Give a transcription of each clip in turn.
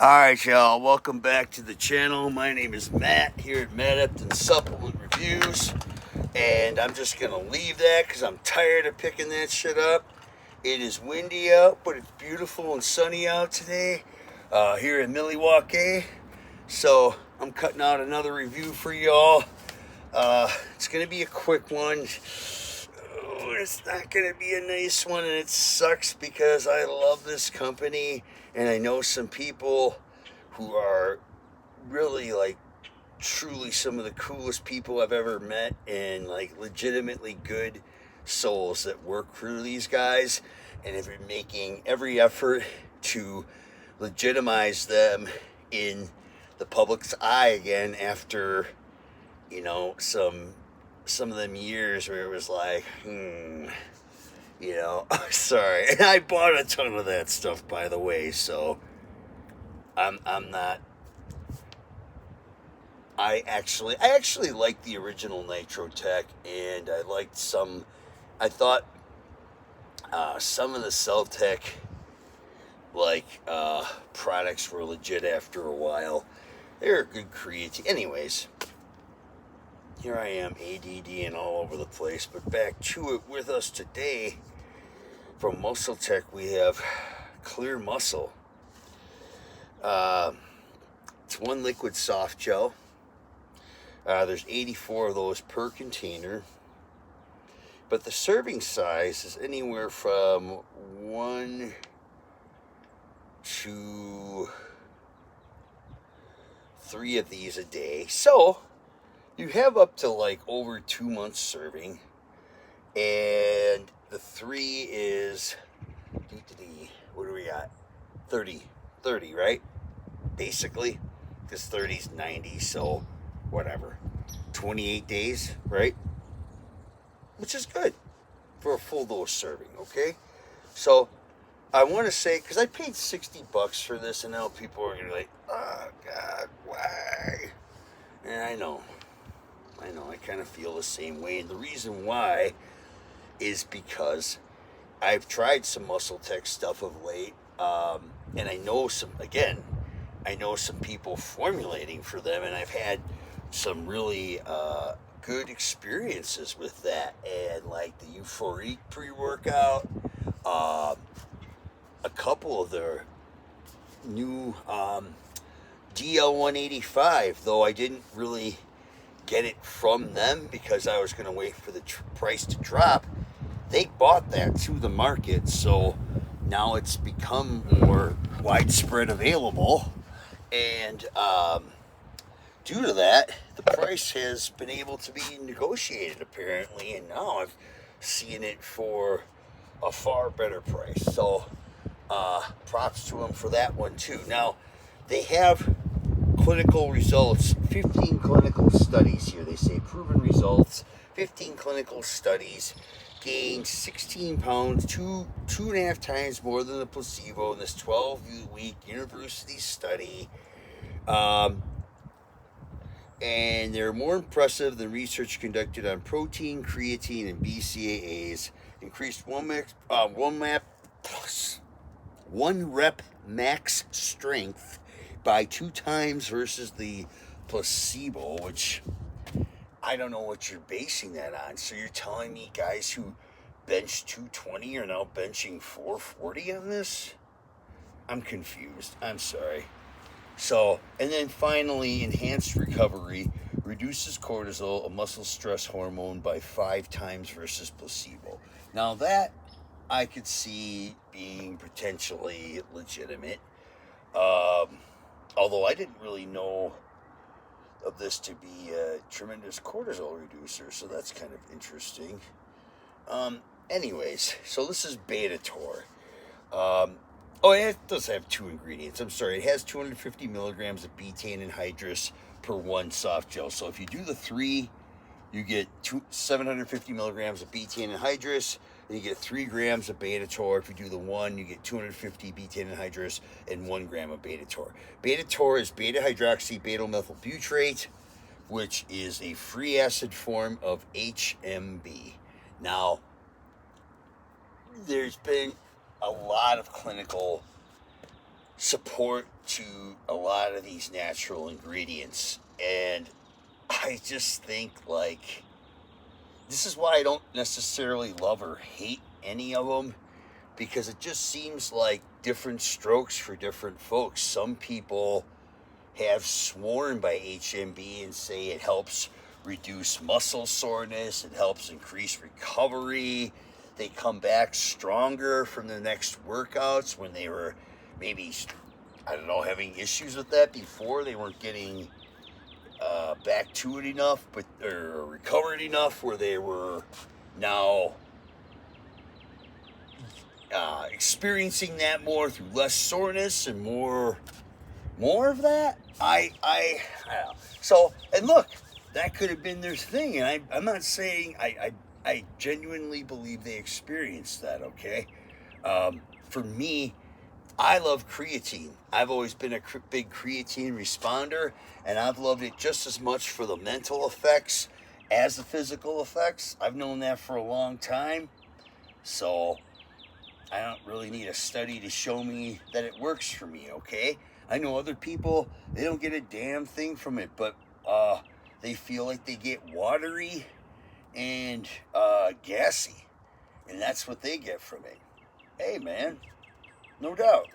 Alright, y'all, welcome back to the channel. My name is Matt here at Matt Upton Supplement Reviews. And I'm just going to leave that because I'm tired of picking that shit up. It is windy out, but it's beautiful and sunny out today here in Milwaukee. So I'm cutting out another review for y'all. It's going to be a quick one. It's not going to be a nice one, and it sucks because I love this company, and I know some people who are really, like, truly some of the coolest people I've ever met, and, like, legitimately good souls that work for these guys, and have been making every effort to legitimize them in the public's eye again after, some of them years where it was like, sorry. And I bought a ton of that stuff, by the way, so I'm not. I actually liked the original Nitro Tech, and I liked some. I thought some of the Cell Tech products were legit after a while. They're a good creatine. Anyways, here I am, ADD and all over the place, but back to it. With us today from Muscle Tech, we have Clear Muscle. It's one liquid soft gel. There's 84 of those per container, but the serving size is anywhere from 1 to 3 of these a day. So you have up to like over 2 months serving, and the 3 is, what do we got? 30, right? Basically, because 30 is 90, so whatever. 28 days, right? Which is good for a full dose serving, okay? So I want to say, because I paid $60 for this, and now people are going to be like, oh, God, why? And I know, I kind of feel the same way. And the reason why is because I've tried some Muscle Tech stuff of late, and I know some people formulating for them, and I've had some really good experiences with that. And like the Euphoric pre-workout, a couple of their new DL185, though I didn't really get it from them because I was going to wait for the price to drop. They bought that to the market, so now it's become more widespread available, and due to that, the price has been able to be negotiated apparently, and now I've seen it for a far better price. So props to them for that one too. Now they have clinical results, 15 clinical studies here. They say proven results, 15 clinical studies, gained 16 pounds, two and a half times more than the placebo in this 12-week university study. And they're more impressive than research conducted on protein, creatine, and BCAAs. Increased one rep max strength by 2 times versus the placebo, which I don't know what you're basing that on. So you're telling me guys who bench 220 are now benching 440 on this? I'm confused. I'm sorry. So, and then finally, enhanced recovery reduces cortisol, a muscle stress hormone, by 5 times versus placebo. Now that I could see being potentially legitimate. Although I didn't really know of this to be a tremendous cortisol reducer, so that's kind of interesting. Anyways, so this is Betator. It does have 2 ingredients. I'm sorry, it has 250 milligrams of betaine anhydrous per 1 soft gel. So if you do the 3, you get 750 milligrams of betaine anhydrous, and you get 3 grams of Betator. If you do the 1, you get 250 betaine anhydrous and 1 gram of Betator. Betator is beta-hydroxy beta-methylbutyrate, which is a free acid form of HMB. Now, there's been a lot of clinical support to a lot of these natural ingredients. And I just think, like, this is why I don't necessarily love or hate any of them, because it just seems like different strokes for different folks. Some people have sworn by HMB and say it helps reduce muscle soreness, it helps increase recovery. They come back stronger from their next workouts when they were maybe, I don't know, having issues with that before. They weren't getting back to it enough, but or recovered enough where they were now experiencing that more through less soreness and more of that. I don't know. So, and look, that could have been their thing, and I'm not saying I genuinely believe they experienced that. Okay, for me, I love creatine. I've always been a big creatine responder, and I've loved it just as much for the mental effects as the physical effects. I've known that for a long time, so I don't really need a study to show me that it works for me, okay? I know other people, they don't get a damn thing from it, but they feel like they get watery and gassy, and that's what they get from it. Hey, man, no doubt.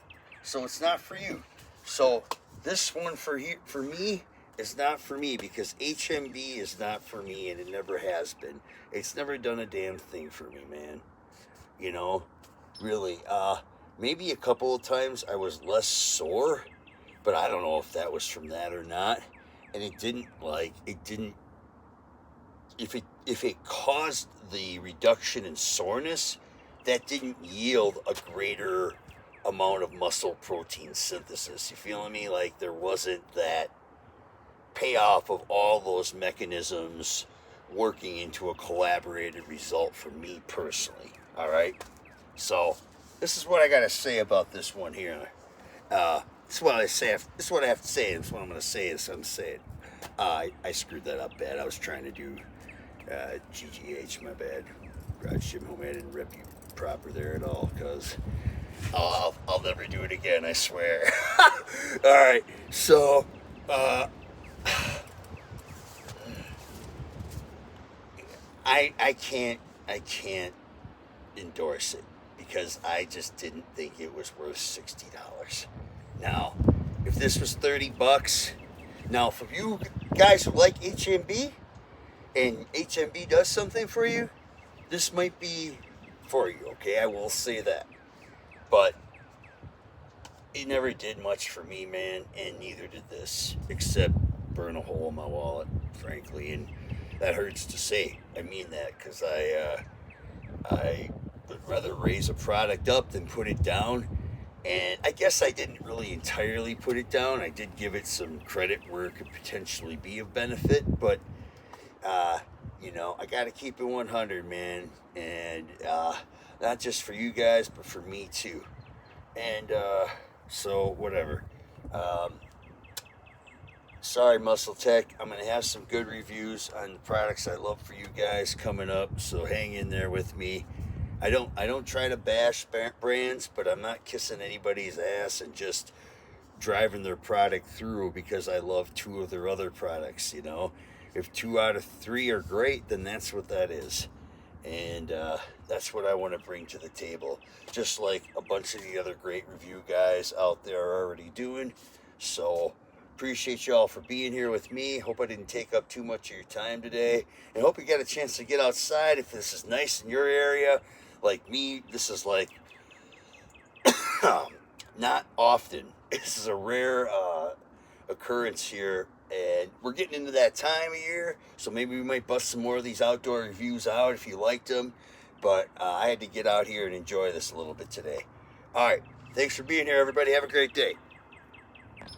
So it's not for you. So this one for me is not for me, because HMB is not for me, and it never has been. It's never done a damn thing for me, man. You know, really. Maybe a couple of times I was less sore, but I don't know if that was from that or not. And if it caused the reduction in soreness, that didn't yield a greater amount of muscle protein synthesis. You feeling me? Like, there wasn't that payoff of all those mechanisms working into a collaborated result for me personally. All right. So this is what I got to say about this one here. This is what I say. This is what I have to say. This is what I'm going to say. Is I'm saying. I screwed that up bad. I was trying to do GGH. My bad. Garage Gym Home. I didn't rep you proper there at all, because I'll never do it again. I swear. All right. So. I can't endorse it, because I just didn't think it was worth $60. Now, if this was $30, now for you guys who like HMB and HMB does something for you, this might be for you, okay? I will say that. But it never did much for me, man, and neither did this, except burn a hole in my wallet, frankly, and that hurts to say. I mean that, because I would rather raise a product up than put it down. And I guess I didn't really entirely put it down. I did give it some credit where it could potentially be of benefit, but you know, I got to keep it 100, man, and not just for you guys, but for me too. And so whatever. Sorry, Muscle Tech. I'm gonna have some good reviews on the products I love for you guys coming up. So hang in there with me. I don't try to bash brands, but I'm not kissing anybody's ass and just driving their product through because I love two of their other products. You know, if 2 out of 3 are great, then that's what that is, and that's what I want to bring to the table. Just like a bunch of the other great review guys out there are already doing. So. Appreciate y'all for being here with me. Hope I didn't take up too much of your time today. And hope you got a chance to get outside if this is nice in your area. Like me, this is like not often. This is a rare occurrence here. And we're getting into that time of year. So maybe we might bust some more of these outdoor reviews out if you liked them. But I had to get out here and enjoy this a little bit today. All right. Thanks for being here, everybody. Have a great day.